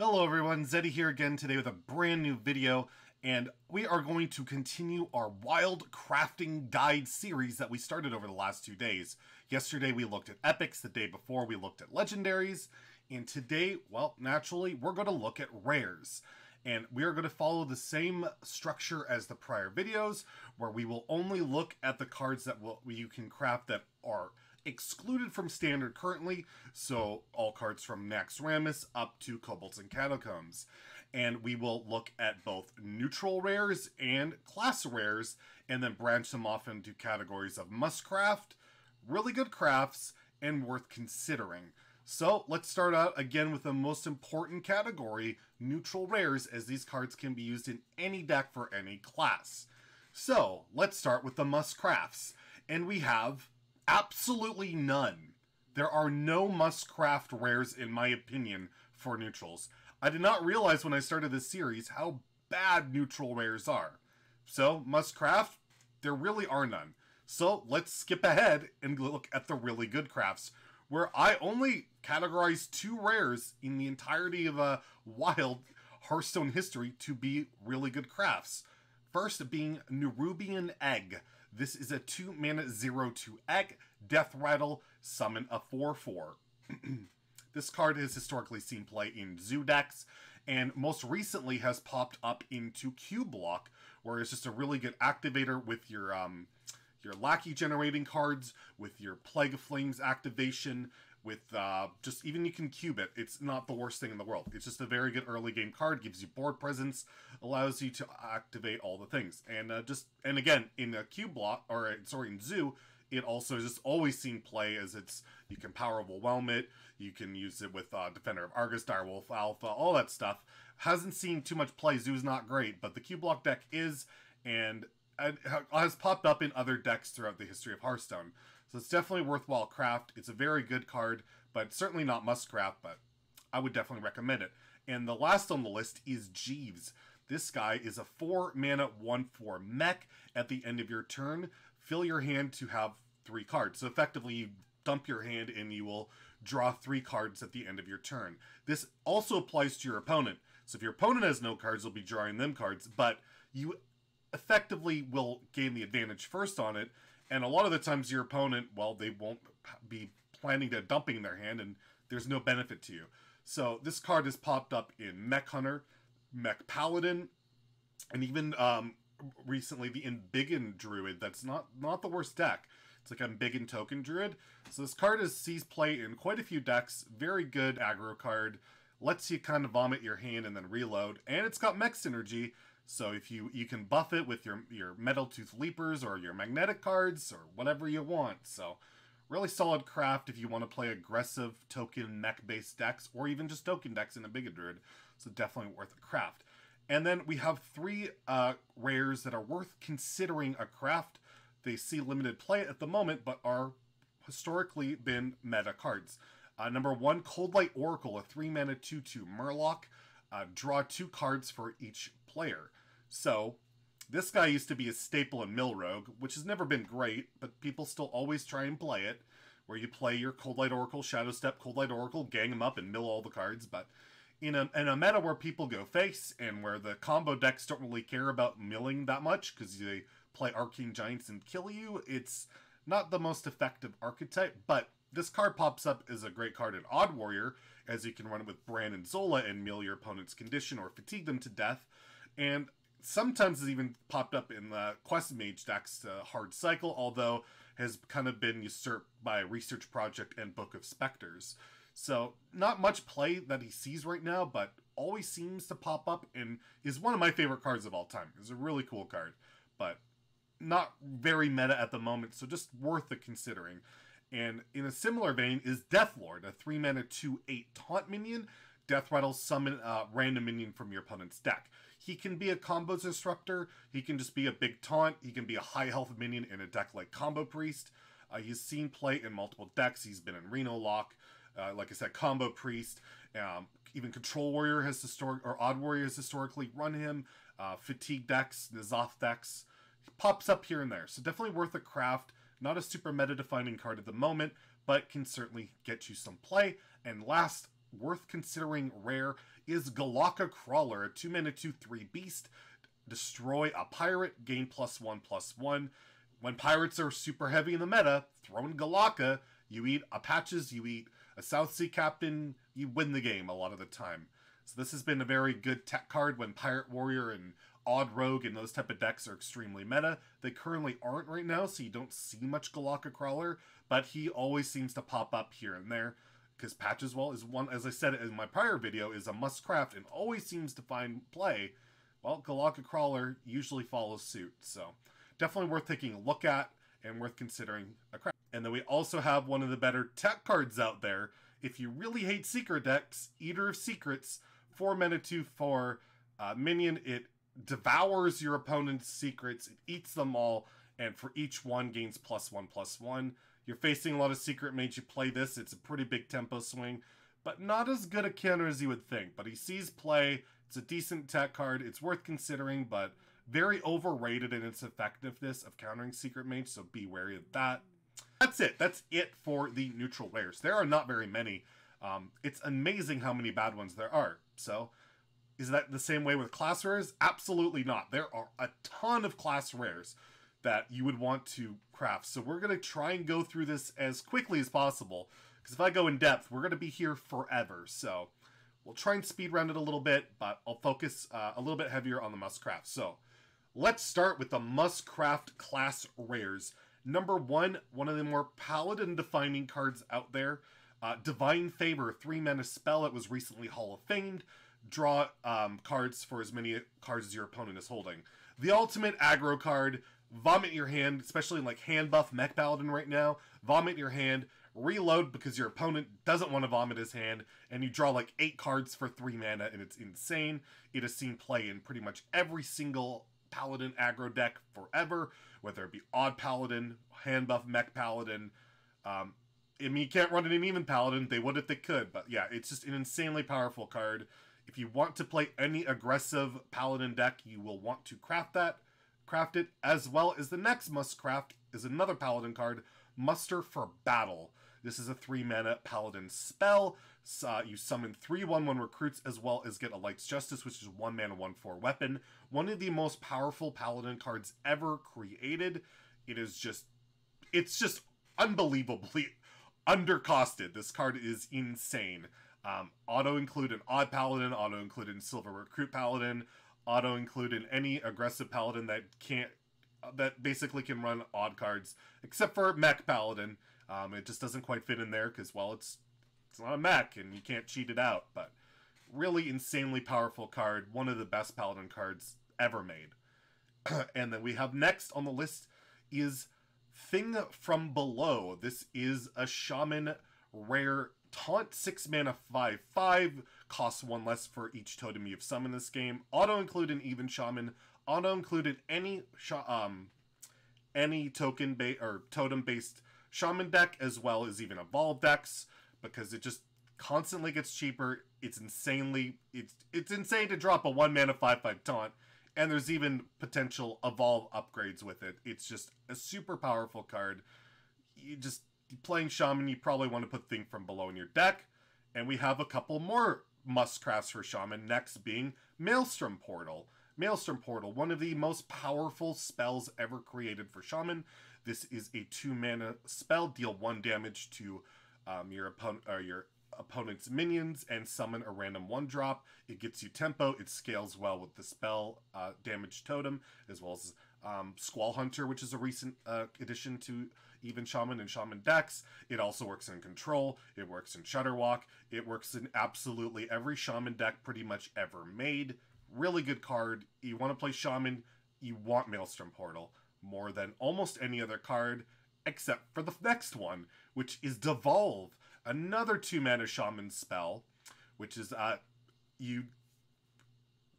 Hello everyone, Zeddy here again today with a brand new video, and we are going to continue our wild crafting guide series that we started over the last 2 days. Yesterday we looked at epics, the day before we looked at legendaries, and today, well, naturally, we're going to look at rares. And we are going to follow the same structure as the prior videos, where we will only look at the cards that you can craft that are excluded from standard currently, so all cards from Naxxramas up to Kobolds and Catacombs. And we will look at both neutral rares and class rares, and then branch them off into categories of must craft, really good crafts, and worth considering. So let's start out again with the most important category, neutral rares, as these cards can be used in any deck for any class. So let's start with the must crafts, and we have absolutely none. There are no must craft rares in my opinion for neutrals. I did not realize when I started this series how bad neutral rares are. So must craft, there really are none. So let's skip ahead and look at the really good crafts, where I only categorize 2 rares in the entirety of wild Hearthstone history to be really good crafts. First being Nerubian Egg. This is a 2-mana 0/2 egg, Death Rattle, summon a 4/4. This card has historically seen play in Zoo decks, and most recently has popped up into Q-Block, where it's just a really good activator with your Lackey generating cards, with your Plague of Flames activation, with just even you can cube it. It's not the worst thing in the world. It's just a very good early game card, gives you board presence, allows you to activate all the things. And and again, in a cube block, or sorry, in Zoo, it also just always seen play as you can power overwhelm it, you can use it with Defender of Argus, Direwolf Alpha, all that stuff. Hasn't seen too much play. Zoo's not great, but the cube block deck is, and has popped up in other decks throughout the history of Hearthstone. So it's definitely worthwhile craft. It's a very good card, but certainly not must craft, but I would definitely recommend it. And the last on the list is Jeeves. This guy is a 4-mana 1/4 mech. At the end of your turn, fill your hand to have 3 cards. So effectively, you dump your hand and you will draw 3 cards at the end of your turn. This also applies to your opponent. So if your opponent has no cards, you'll be drawing them cards, but you effectively will gain the advantage first on it, and a lot of the times your opponent, well, they won't be planning to dumping their hand, and there's no benefit to you. So this card has popped up in Mech Hunter, Mech Paladin, and even recently the Embiggen Druid. That's not the worst deck. It's like Embiggen Token Druid. So this card sees play in quite a few decks. Very good aggro card. Lets you kind of vomit your hand and then reload, and it's got mech synergy. So if you can buff it with your Metal Tooth Leapers or your magnetic cards or whatever you want. So really solid craft if you want to play aggressive token mech-based decks, or even just token decks in a Embiggen Druid. So definitely worth a craft. And then we have 3 rares that are worth considering a craft. They see limited play at the moment, but are historically been meta cards. Number 1, Coldlight Oracle, a 3-mana 2/2 Murloc. Draw 2 cards for each player. So, this guy used to be a staple in Mill Rogue, which has never been great, but people still always try and play it, where you play your Coldlight Oracle, Shadow Step, Coldlight Oracle, gang them up, and mill all the cards. But in a meta where people go face, and where the combo decks don't really care about milling that much, because they play Arcane Giants and kill you, it's not the most effective archetype, but this card pops up as a great card in Odd Warrior, as you can run it with Bran and Zola and mill your opponent's condition or fatigue them to death. And sometimes it's even popped up in the Quest Mage decks to Hard Cycle, although has kind of been usurped by Research Project and Book of Specters. So not much play that he sees right now, but always seems to pop up and is one of my favorite cards of all time. It's a really cool card, but not very meta at the moment, so just worth the considering. And in a similar vein is Deathlord, a 3-mana 2/8 taunt minion. Death Rattle, summon a random minion from your opponent's deck. He can be a combo disruptor, he can just be a big taunt, he can be a high health minion in a deck like Combo Priest. He's seen play in multiple decks, he's been in Reno Lock, like I said, Combo Priest, even Control Warrior has Odd Warrior has historically run him, Fatigue decks, N'Zoth decks. He pops up here and there, so definitely worth a craft. Not a super meta-defining card at the moment, but can certainly get you some play. And last worth considering rare is Galaka Crawler, a 2-mana 2/3 beast. Destroy a pirate, gain +1/+1. When pirates are super heavy in the meta, throw in Galaka, you eat Apaches, you eat a South Sea Captain, you win the game a lot of the time. So this has been a very good tech card when Pirate Warrior and Odd Rogue and those type of decks are extremely meta. They currently aren't right now, so you don't see much Galaka Crawler, but he always seems to pop up here and there, because Patches Wall is one, as I said in my prior video, is a must-craft and always seems to find play. Well, Galaka Crawler usually follows suit, so definitely worth taking a look at and worth considering a craft. And then we also have one of the better tech cards out there. If you really hate secret decks, Eater of Secrets, 4-mana 2/4 minion. It devours your opponent's secrets, it eats them all, and for each one gains +1/+1. You're facing a lot of secret mage, you play this, it's a pretty big tempo swing, but not as good a counter as you would think. But he sees play, it's a decent tech card, it's worth considering, but very overrated in its effectiveness of countering secret mage, so be wary of that. That's it for the neutral rares. There are not very many. It's amazing how many bad ones there are. So, is that the same way with class rares? Absolutely not. There are a ton of class rares that you would want to craft. So we're going to try and go through this as quickly as possible, because if I go in depth, we're going to be here forever. So we'll try and speed round it a little bit, but I'll focus a little bit heavier on the must craft. So let's start with the must craft class rares. Number one of the more paladin defining cards out there. Divine Favor, 3-mana spell. It was recently Hall of Famed. Draw cards for as many cards as your opponent is holding. The ultimate aggro card. Vomit your hand, especially in like hand buff Mech Paladin right now. Vomit your hand, reload because your opponent doesn't want to vomit his hand, and you draw like 8 cards for 3 mana, and it's insane. It has seen play in pretty much every single Paladin aggro deck forever, whether it be Odd Paladin, hand buff Mech Paladin. I mean, you can't run it in even Paladin. They would if they could, but yeah, it's just an insanely powerful card. If you want to play any aggressive Paladin deck, you will want to craft it, as well as the next must craft is another Paladin card, Muster for Battle. This is a 3-mana Paladin spell. You summon 3/1/1 recruits, as well as get a Light's Justice, which is 1-mana 1/4 weapon. One of the most powerful Paladin cards ever created. It's just unbelievably undercosted. This card is insane. Auto include an Odd Paladin, auto include in Silver Recruit Paladin, auto include in any aggressive Paladin that basically can run odd cards, except for Mech Paladin. It just doesn't quite fit in there because, well, it's not a mech and you can't cheat it out. But really insanely powerful card, one of the best Paladin cards ever made. And then we have next on the list is Thing from Below. This is a Shaman rare taunt, 6-mana 5/5, costs 1 less for each totem you've summoned this game. Auto include an even Shaman. Auto included any token or totem based Shaman deck, as well as even evolved decks, because it just constantly gets cheaper. It's insane to drop a 1-mana 5/5 taunt, and there's even potential evolve upgrades with it. It's just a super powerful card. Playing Shaman, you probably want to put Thing from Below in your deck. And we have a couple more must crafts for Shaman, next being Maelstrom Portal. Maelstrom Portal, one of the most powerful spells ever created for Shaman. This is a 2-mana spell, deal 1 damage to your opponent's minions, and summon a random 1-drop. It gets you tempo, it scales well with the spell damage totem, as well as Squall Hunter, which is a recent addition to even Shaman and Shaman decks. It also works in Control, it works in Shudderwalk, it works in absolutely every Shaman deck pretty much ever made. Really good card. You want to play Shaman, you want Maelstrom Portal more than almost any other card, except for the next one, which is Devolve. Another 2-mana Shaman spell, which is you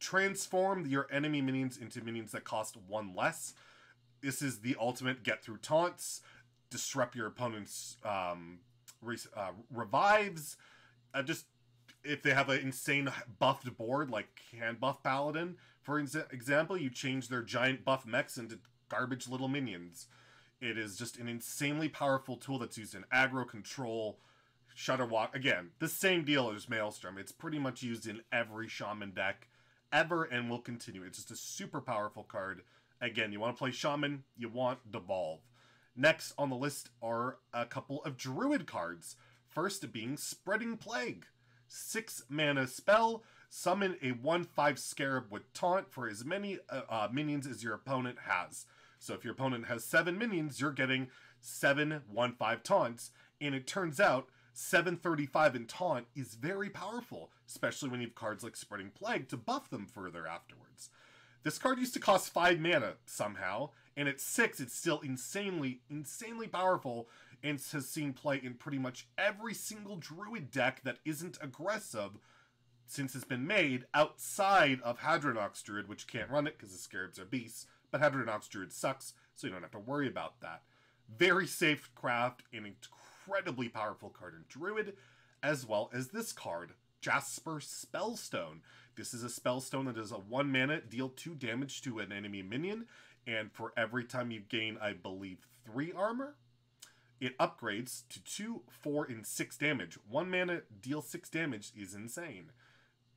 transform your enemy minions into minions that cost 1 less. This is the ultimate get through taunts, disrupt your opponent's revives. Just if they have an insane buffed board like Hand Buff Paladin, for example, you change their giant buff mechs into garbage little minions. It is just an insanely powerful tool that's used in aggro, control, Shudderwock, again, the same deal as Maelstrom. It's pretty much used in every Shaman deck ever and will continue. It's just a super powerful card. Again, you want to play Shaman, you want Devolve. Next on the list are a couple of Druid cards. First being Spreading Plague. 6 mana spell, summon a 1/5 Scarab with Taunt for as many minions as your opponent has. So if your opponent has 7 minions, you're getting 7 1/5 taunts, and it turns out 735 in taunt is very powerful, especially when you have cards like Spreading Plague to buff them further afterwards. This card used to cost 5 mana somehow, and at 6 it's still insanely powerful, and has seen play in pretty much every single Druid deck that isn't aggressive since it's been made, outside of Hadronox Druid, which can't run it because the Scarabs are beasts, but Hadronox Druid sucks, so you don't have to worry about that. Very safe craft, and incredibly powerful card in Druid, as well as this card, Jasper Spellstone. This is a Spellstone that is a 1 mana, deal 2 damage to an enemy minion, and for every time you gain, I believe, 3 armor, it upgrades to 2, 4, and 6 damage. 1 mana, deal 6 damage is insane.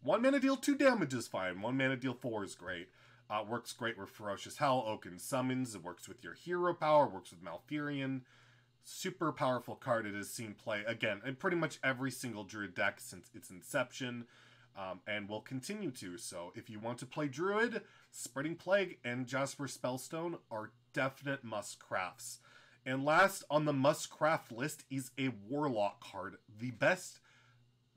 1 mana, deal 2 damage is fine. 1 mana, deal 4 is great. Works great with Ferocious Hell, Oaken Summons. It works with your hero power, works with Malfurion. Super powerful card. It has seen play, again, in pretty much every single Druid deck since its inception, and will continue to. So if you want to play Druid, Spreading Plague and Jasper Spellstone are definite must-crafts. And last on the must-craft list is a Warlock card. The best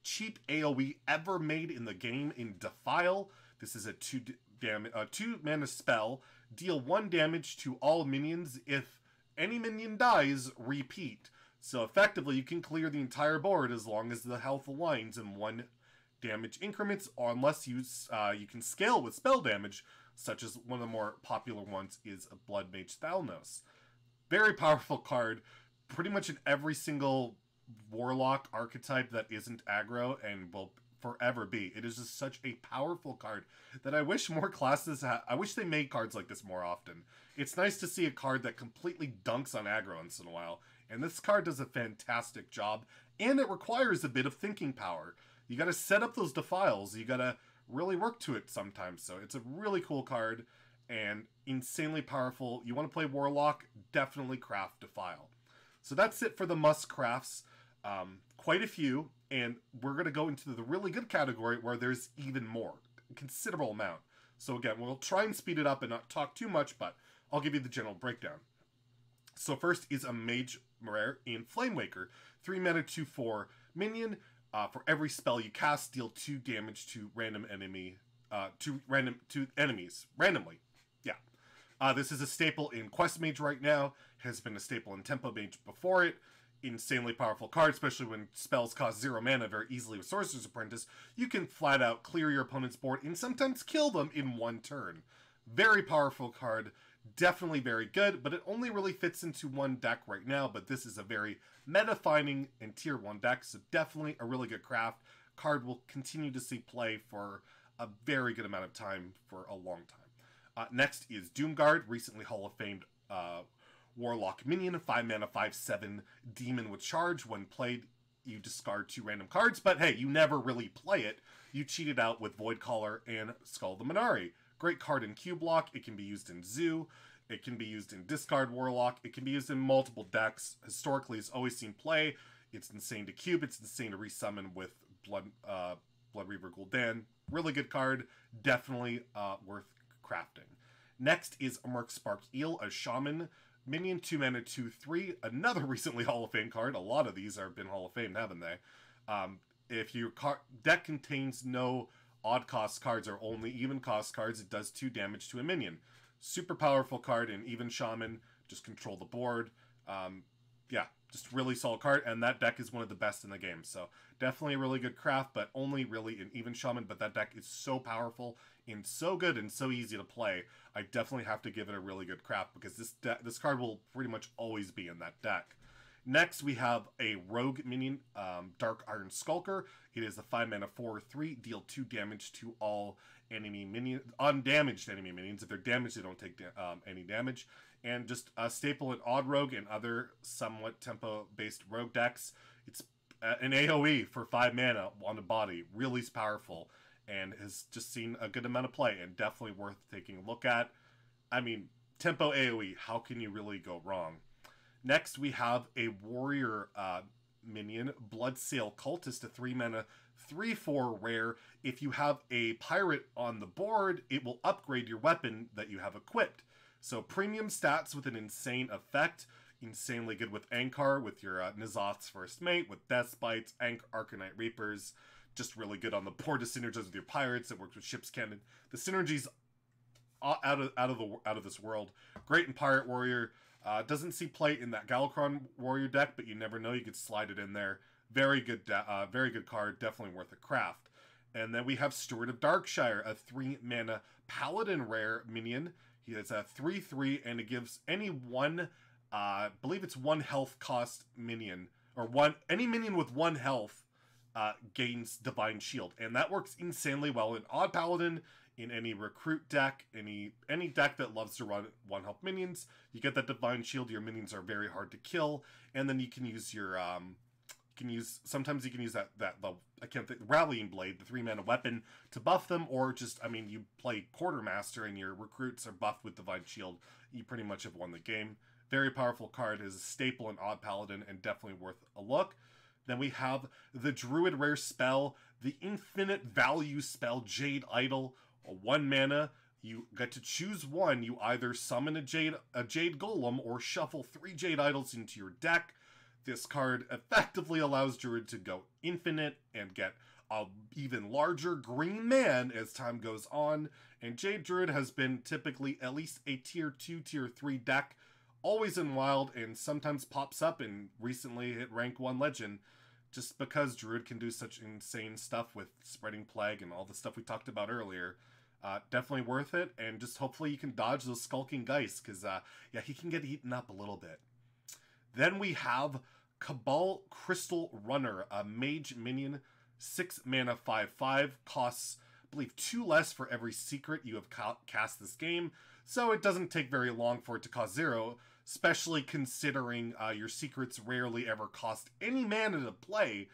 cheap AoE ever made in the game in Defile. This is a 2 mana spell. Deal 1 damage to all minions. If any minion dies, repeat. So effectively, you can clear the entire board as long as the health aligns in 1 damage increments, or unless you can scale with spell damage, such as one of the more popular ones is a Blood Mage Thalnos. Very powerful card, pretty much in every single Warlock archetype that isn't aggro, and will forever be. It is just such a powerful card that I wish more classes I wish they made cards like this more often. It's nice to see a card that completely dunks on aggro once in a while, and this card does a fantastic job, and it requires a bit of thinking power. You gotta set up those defiles, you gotta really work to it sometimes, so it's a really cool card, and insanely powerful. You want to play Warlock, definitely craft Defile. So that's it for the must crafts. Quite a few, and we're going to go into the really good category where there's even more, a considerable amount. So again, we'll try and speed it up and not talk too much, but I'll give you the general breakdown. So first is a Mage Rare in Flamewaker. 3 mana, 2/4 minion. For every spell you cast, deal 2 damage to random enemy, to enemies randomly. Yeah. This is a staple in Quest Mage right now. Has been a staple in Tempo Mage before it. Insanely powerful card, especially when spells cost 0 mana very easily with Sorcerer's Apprentice. You can flat out clear your opponent's board and sometimes kill them in 1 turn. Very powerful card. Definitely very good, but it only really fits into 1 deck right now, but this is a very meta-finding and tier 1 deck, so definitely a really good craft. Card will continue to see play for a very good amount of time for a long time. Next is Doomguard, recently Hall of Famed Warlock minion, 5 mana, 5/7 demon with charge. When played, you discard 2 random cards, but hey, you never really play it. You cheat it out with Voidcaller and Skull the Minari. Great card in Q-Block. It can be used in Zoo. It can be used in Discard Warlock. It can be used in multiple decks. Historically, it's always seen play. It's insane to cube. It's insane to resummon with Blood Reaver Gul'dan. Really good card. Definitely worth crafting. Next is Murkspark Eel, a Shaman minion, 2 mana, 2/3. Another recently Hall of Fame card. A lot of these have been Hall of Fame, haven't they? If your deck contains no odd cost cards or only even cost cards, it does 2 damage to a minion. Super powerful card in Even Shaman. Just control the board. Yeah, just really solid card, and that deck is one of the best in the game. So definitely a really good craft, but only really in Even Shaman. But that deck is so powerful and so good and so easy to play. I definitely have to give it a really good craft because this card will pretty much always be in that deck. Next, we have a Rogue minion, Dark Iron Skulker. It is a 5 mana, 4/3. Deal 2 damage to all enemy minions, undamaged enemy minions. If they're damaged, they don't take any damage. And just a staple in Odd Rogue and other somewhat tempo-based rogue decks. It's an AoE for 5 mana on a body. Really powerful, and has just seen a good amount of play, and definitely worth taking a look at. I mean, tempo AoE, how can you really go wrong? Next, we have a warrior minion, Bloodsail Cultist, a 3 mana, 3/4 rare. If you have a pirate on the board, it will upgrade your weapon that you have equipped. So premium stats with an insane effect. Insanely good with Ankar, with your N'Zoth's First Mate, with Death Bites, Arcanite Reapers. Just really good on the board to synergize with your pirates. It works with Ship's Cannon. The synergies out of this world. Great in Pirate Warrior. Doesn't see play in that Galakrond Warrior deck, but you never know. You could slide it in there. Very good card. Definitely worth a craft. And then we have Steward of Darkshire, a 3 mana Paladin rare minion. He has a 3/3, and it gives any one, I believe it's 1 health cost minion, or any minion with 1 health gains Divine Shield, and that works insanely well in Odd Paladin, in any recruit deck, any deck that loves to run 1 health minions. You get that Divine Shield. Your minions are very hard to kill, and then you can use your sometimes you can use that I can't think, Rallying Blade, the 3 mana weapon, to buff them, or just, I mean, you play Quartermaster and your recruits are buffed with Divine Shield. You pretty much have won the game. Very powerful card, is a staple in Odd Paladin, and definitely worth a look. Then we have the Druid rare spell, the infinite value spell, Jade Idol, a 1 mana. You get to choose one. You either summon a Jade Golem or shuffle 3 Jade Idols into your deck. This card effectively allows Druid to go infinite and get a even larger green man as time goes on. And Jade Druid has been typically at least a tier 2, tier 3 deck, always in Wild, and sometimes pops up and recently hit rank 1 legend, just because Druid can do such insane stuff with Spreading Plague and all the stuff we talked about earlier. Definitely worth it, and just hopefully you can dodge those Skulking Geists, because yeah, he can get eaten up a little bit. Then we have Cabal Crystal Runner, a mage minion, 6 mana, 5/5, costs, I believe, 2 less for every secret you have cast this game, so it doesn't take very long for it to cost 0, especially considering your secrets rarely ever cost any mana to play.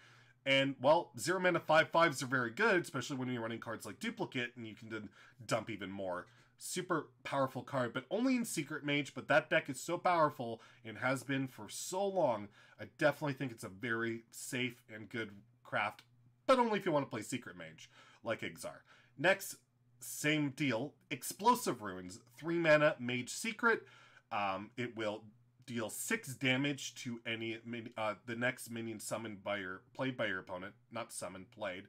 And, well, 0 mana 5/5s are very good, especially when you're running cards like Duplicate, and you can then dump even more. Super powerful card, but only in Secret Mage, but that deck is so powerful and has been for so long. I definitely think it's a very safe and good craft, but only if you want to play Secret Mage, like Exar. Next, same deal, Explosive Runes, 3 mana Mage Secret. It will deal 6 damage to any the next minion summoned played by your opponent, not summoned, played.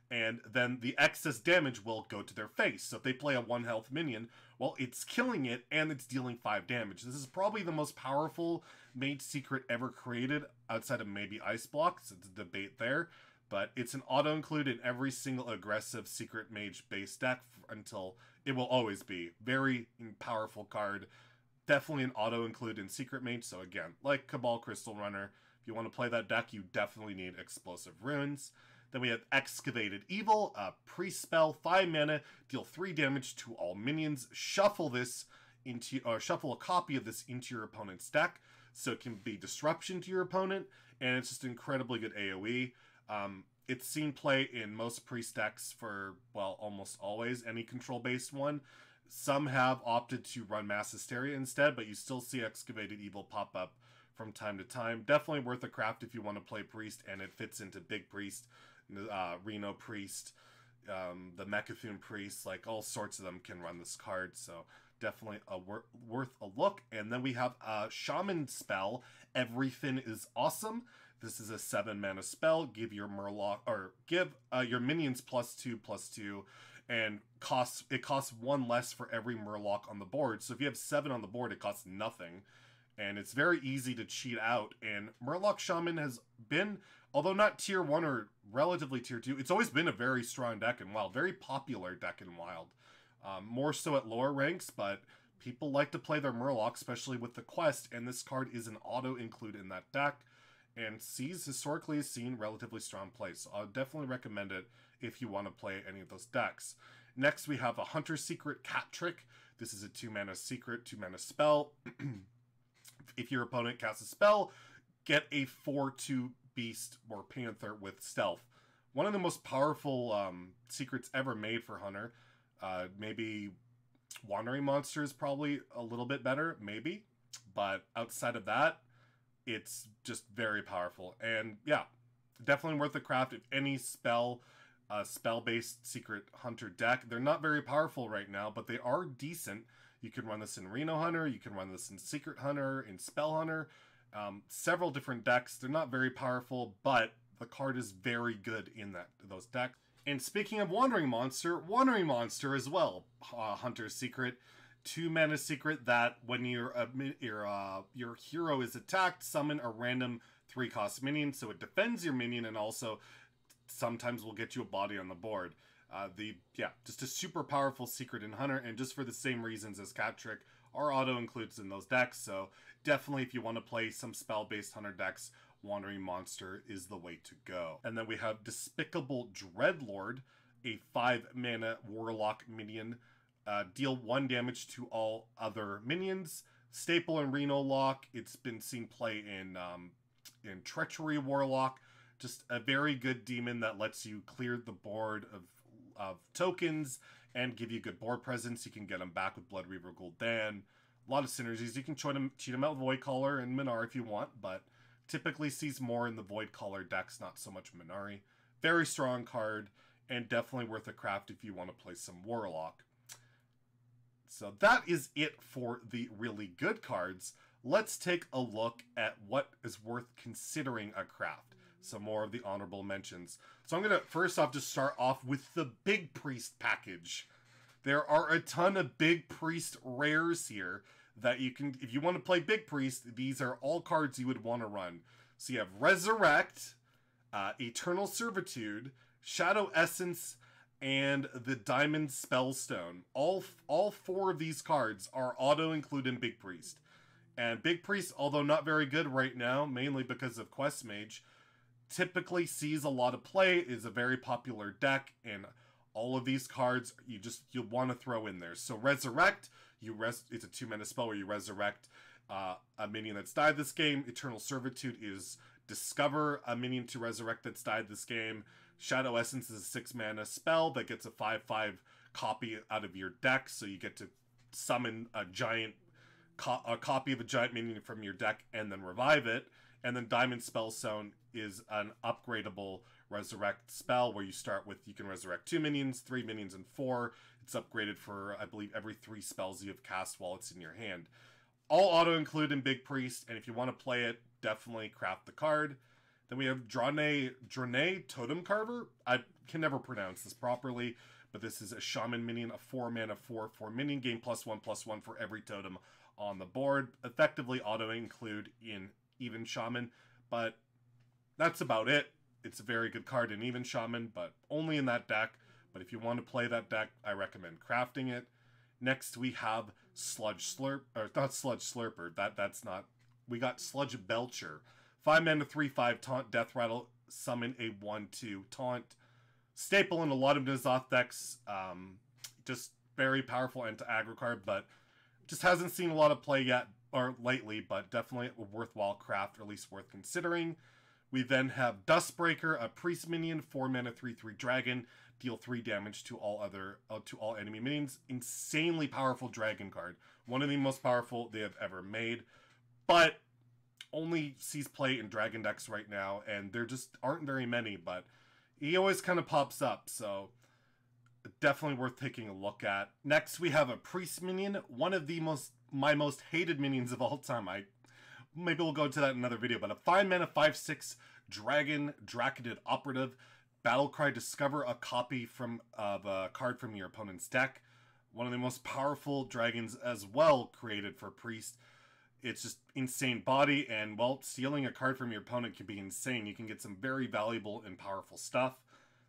And then the excess damage will go to their face. So if they play a 1 health minion, well, it's killing it and it's dealing 5 damage. This is probably the most powerful Mage Secret ever created, outside of maybe Ice Block. So it's a debate there. But it's an auto-include in every single aggressive Secret Mage base deck until it will always be. Very powerful card. Definitely an auto-include in Secret Mage. So again, like Cabal Crystal Runner, if you want to play that deck, you definitely need Explosive Runes. Then we have Excavated Evil, a priest spell, 5 mana, deal 3 damage to all minions. Shuffle a copy of this into your opponent's deck, so it can be disruption to your opponent, and it's just incredibly good AoE. It's seen play in most priest decks for, well, almost always, any control-based one. Some have opted to run Mass Hysteria instead, but you still see Excavated Evil pop up from time to time. Definitely worth a craft if you want to play priest, and it fits into Big Priest, Reno Priest, the Mecha'thun Priest, like all sorts of them can run this card, so definitely worth a look. And then we have a Shaman spell, Everything is Awesome. This is a 7 mana spell. Give your Murloc, or give your minions +2/+2, and it costs 1 less for every Murloc on the board. So if you have 7 on the board, it costs nothing. And it's very easy to cheat out. And Murloc Shaman has been, although not tier 1 or relatively tier 2, it's always been a very strong deck in Wild. Very popular deck in Wild. More so at lower ranks, but people like to play their Murloc, especially with the quest. And this card is an auto-include in that deck. And Seas historically has seen relatively strong play. So I'll definitely recommend it if you want to play any of those decks. Next, we have a Hunter Secret Cat Trick. This is a 2 mana secret, 2 mana spell. If your opponent casts a spell, get a 4/2 beast or panther with stealth. One of the most powerful secrets ever made for Hunter. Maybe Wandering Monster is probably a little bit better, maybe. But outside of that, it's just very powerful. And yeah, definitely worth the craft. If any spell-based secret Hunter deck, they're not very powerful right now, but they are decent. You can run this in Reno Hunter, you can run this in Secret Hunter, in Spell Hunter, several different decks. They're not very powerful, but the card is very good in those decks. And speaking of Wandering Monster as well, Hunter's secret, 2-mana secret that when your hero is attacked, summon a random 3-cost minion, so it defends your minion and also sometimes will get you a body on the board. Just a super powerful secret in Hunter, and just for the same reasons as Cat Trick, are auto includes in those decks, so definitely if you want to play some spell-based Hunter decks, Wandering Monster is the way to go. And then we have Despicable Dreadlord, a 5-mana Warlock minion. Deal 1 damage to all other minions. Staple in Reno Lock. It's been seen play in Treachery Warlock. Just a very good demon that lets you clear the board of tokens and give you good board presence. You can get them back with Blood Reaver Gul'dan. A lot of synergies. You can cheat them out with Voidcaller and Minari if you want, but typically sees more in the Voidcaller decks, not so much Minari. Very strong card, and definitely worth a craft if you want to play some Warlock. So that is it for the really good cards. Let's take a look at what is worth considering a craft. Some more of the honorable mentions. So I'm going to first off just start off with the Big Priest package. There are a ton of Big Priest rares here that you can, if you want to play Big Priest, these are all cards you would want to run. So you have Resurrect, Eternal Servitude, Shadow Essence, and the Diamond Spellstone. All 4 of these cards are auto-included in Big Priest. And Big Priest, although not very good right now, mainly because of Quest Mage, typically sees a lot of play, is a very popular deck, and all of these cards you'll want to throw in there. So Resurrect, it's a 2-mana spell where you resurrect a minion that's died this game. Eternal Servitude is discover a minion to resurrect that's died this game. Shadow Essence is a 6-mana spell that gets a 5/5 copy out of your deck, so you get to summon a copy of a giant minion from your deck and then revive it. And then Diamond Spellstone is an upgradable resurrect spell where you can resurrect 2 minions, 3 minions, and 4. It's upgraded for, I believe, every 3 spells you have cast while it's in your hand. All auto-include in Big Priest, and if you want to play it, definitely craft the card. Then we have Draenei Totem Carver. I can never pronounce this properly, but this is a Shaman minion, a 4-mana 4/4 minion. Gain +1/+1 for every totem on the board. Effectively auto-include in Even Shaman, but that's about it. It's a very good card in Even Shaman, but only in that deck. But if you want to play that deck, I recommend crafting it. Next, we have Sludge Slurp, or not Sludge Slurper. That's not. We got Sludge Belcher. 5-mana 3/5 taunt, Death Rattle, summon a 1/2 taunt. Staple in a lot of N'Zoth decks. Just very powerful anti-aggro card, but just hasn't seen a lot of play yet or lately, but definitely a worthwhile craft, or at least worth considering. We then have Dustbreaker, a priest minion, 4-mana 3/3 dragon, deal 3 damage to all enemy minions. Insanely powerful dragon card. One of the most powerful they have ever made, but only sees play in dragon decks right now, and there just aren't very many, but he always kind of pops up, so definitely worth taking a look at. Next, we have a priest minion, one of my most hated minions of all time. Maybe we'll go into that in another video, but a 5-mana 5/6 dragon, Draconid Operative. Battlecry, discover a copy of a card from your opponent's deck. One of the most powerful dragons as well, created for priest. It's just insane body, and well, stealing a card from your opponent can be insane. You can get some very valuable and powerful stuff.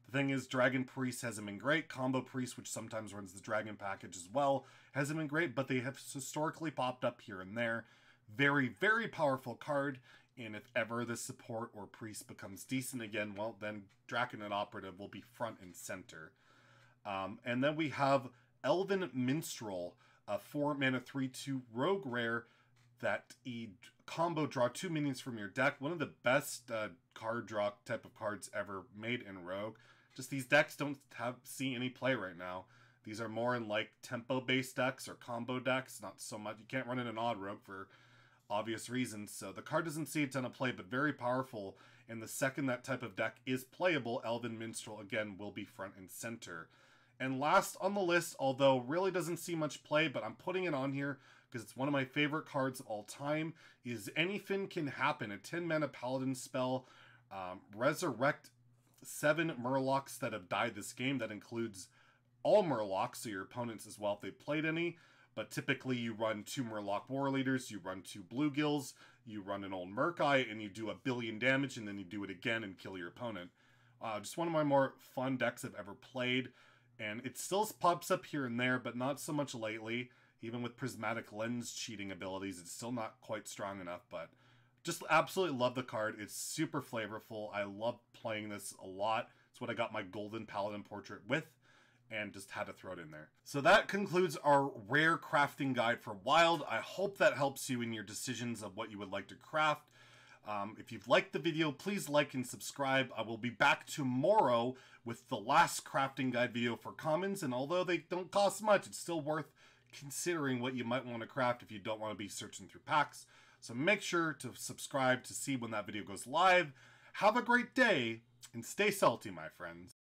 The thing is, Dragon Priest hasn't been great. Combo Priest, which sometimes runs the Dragon package as well, hasn't been great, but they have historically popped up here and there. Very, very powerful card, and if ever the support or Priest becomes decent again, well, then Draconid Operative will be front and center. And then we have Elven Minstrel, a 4-mana 3/2 rogue rare that combo, draw 2 minions from your deck. One of the best card draw type of cards ever made in Rogue. Just these decks don't see any play right now. These are more in like tempo-based decks or combo decks, not so much. You can't run in an odd Rogue for obvious reasons, so the card doesn't see a ton of play, but very powerful. And the second that type of deck is playable, Elven Minstrel, again, will be front and center. And last on the list, although really doesn't see much play, but I'm putting it on here because it's one of my favorite cards of all time, is Anything Can Happen, a 10-mana Paladin spell. Resurrect 7 Murlocs that have died this game. That includes all Murlocs, so your opponents as well if they played any. But typically you run 2 Murloc War Leaders, you run 2 Bluegills, you run an old Murk-Eye, and you do 1 billion damage, and then you do it again and kill your opponent. Just one of my more fun decks I've ever played. And it still pops up here and there, but not so much lately. Even with Prismatic Lens cheating abilities, it's still not quite strong enough, but just absolutely love the card. It's super flavorful. I love playing this a lot. It's what I got my Golden Paladin portrait with, and just had to throw it in there. So that concludes our rare crafting guide for Wild. I hope that helps you in your decisions of what you would like to craft. If you've liked the video, please like and subscribe. I will be back tomorrow with the last crafting guide video for commons, and although they don't cost much, it's still worth considering what you might want to craft if you don't want to be searching through packs. So make sure to subscribe to see when that video goes live. Have a great day, and stay salty, my friends.